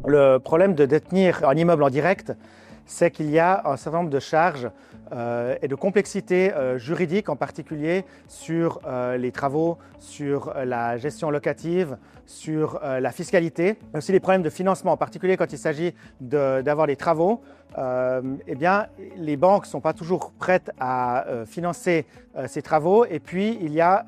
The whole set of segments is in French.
Le problème de détenir un immeuble en direct, c'est qu'il y a un certain nombre de charges et de complexités juridiques, en particulier sur les travaux, sur la gestion locative, sur la fiscalité. Mais aussi les problèmes de financement, en particulier quand il s'agit d'avoir des travaux. Eh bien, les banques ne sont pas toujours prêtes à financer ces travaux. Et puis, il y a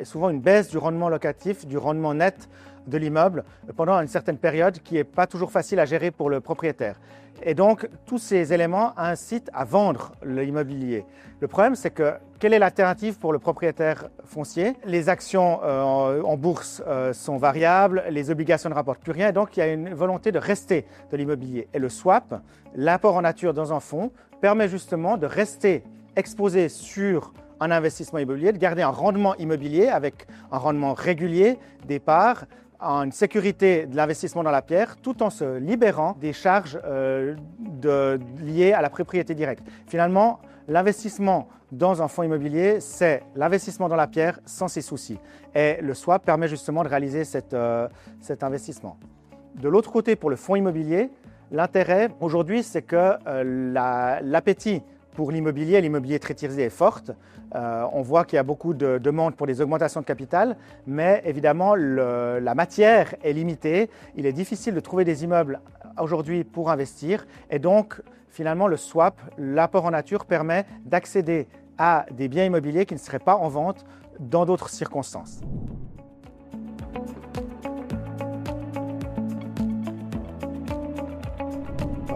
souvent une baisse du rendement locatif, du rendement net de l'immeuble pendant une certaine période qui n'est pas toujours facile à gérer pour le propriétaire. Et donc, tous ces éléments incitent à vendre l'immobilier. Le problème, c'est que quelle est l'alternative pour le propriétaire foncier? Les actions en bourse sont variables, les obligations ne rapportent plus rien, et donc il y a une volonté de rester de l'immobilier. Et le swap, l'apport en nature dans un fonds, permet justement de rester exposé sur un investissement immobilier, de garder un rendement immobilier avec un rendement régulier des parts, une sécurité de l'investissement dans la pierre, tout en se libérant des charges liées à la propriété directe. Finalement, l'investissement dans un fonds immobilier, c'est l'investissement dans la pierre sans ses soucis. Et le swap permet justement de réaliser cet investissement. De l'autre côté, pour le fonds immobilier, l'intérêt aujourd'hui, c'est que l'appétit pour l'immobilier très tiersé est forte. On voit qu'il y a beaucoup de demandes pour des augmentations de capital, mais évidemment, la matière est limitée. Il est difficile de trouver des immeubles aujourd'hui pour investir. Et donc, finalement, le swap, l'apport en nature, permet d'accéder à des biens immobiliers qui ne seraient pas en vente dans d'autres circonstances.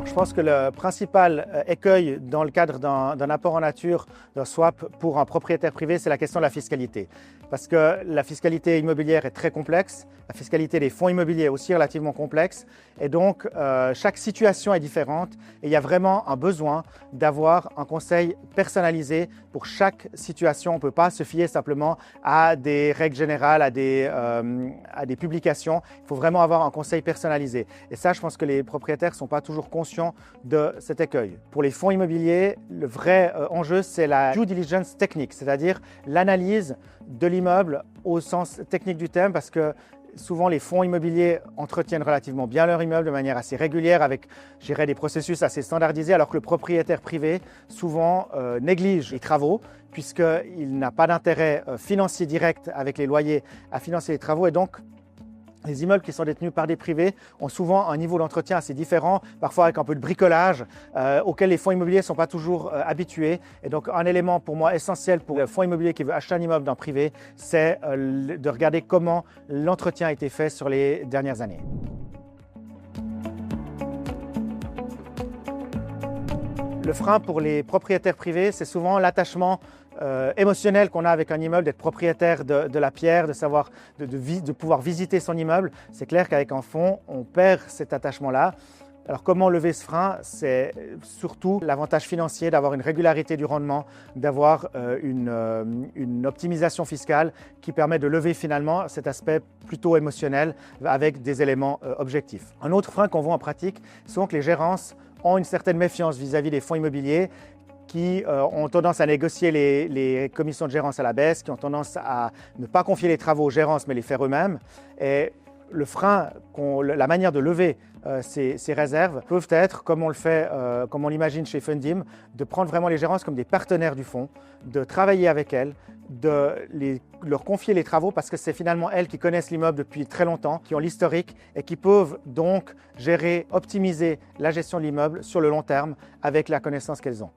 Je pense que le principal écueil dans le cadre d'un apport en nature, d'un swap pour un propriétaire privé, c'est la question de la fiscalité. Parce que la fiscalité immobilière est très complexe, la fiscalité des fonds immobiliers est aussi relativement complexe. Et donc, chaque situation est différente et il y a vraiment un besoin d'avoir un conseil personnalisé pour chaque situation. On ne peut pas se fier simplement à des règles générales, à des publications. Il faut vraiment avoir un conseil personnalisé. Et ça, je pense que les propriétaires ne sont pas toujours conscients de cet écueil. Pour les fonds immobiliers, le vrai enjeu, c'est la due diligence technique, c'est-à-dire l'analyse de l'immeuble au sens technique du terme, parce que souvent, les fonds immobiliers entretiennent relativement bien leur immeuble de manière assez régulière avec, je dirais, des processus assez standardisés, alors que le propriétaire privé, souvent, néglige les travaux puisqu'il n'a pas d'intérêt financier direct avec les loyers à financer les travaux. Et donc, les immeubles qui sont détenus par des privés ont souvent un niveau d'entretien assez différent, parfois avec un peu de bricolage, auquel les fonds immobiliers ne sont pas toujours habitués. Et donc, un élément pour moi essentiel pour le fonds immobilier qui veut acheter un immeuble d'un privé, c'est de regarder comment l'entretien a été fait sur les dernières années. Le frein pour les propriétaires privés, c'est souvent l'attachement émotionnel qu'on a avec un immeuble, d'être propriétaire de la pierre, de pouvoir visiter son immeuble. C'est clair qu'avec un fonds, on perd cet attachement-là. Alors comment lever ce frein? C'est surtout l'avantage financier d'avoir une régularité du rendement, d'avoir une optimisation fiscale qui permet de lever finalement cet aspect plutôt émotionnel avec des éléments objectifs. Un autre frein qu'on voit en pratique, c'est que les gérances ont une certaine méfiance vis-à-vis des fonds immobiliers qui ont tendance à négocier les commissions de gérance à la baisse, qui ont tendance à ne pas confier les travaux aux gérances mais les faire eux-mêmes. Et le frein, la manière de lever ces réserves peuvent être, comme on le fait, comme on l'imagine chez Fundim, de prendre vraiment les gérances comme des partenaires du fonds, de travailler avec elles, de leur confier les travaux parce que c'est finalement elles qui connaissent l'immeuble depuis très longtemps, qui ont l'historique et qui peuvent donc gérer, optimiser la gestion de l'immeuble sur le long terme avec la connaissance qu'elles ont.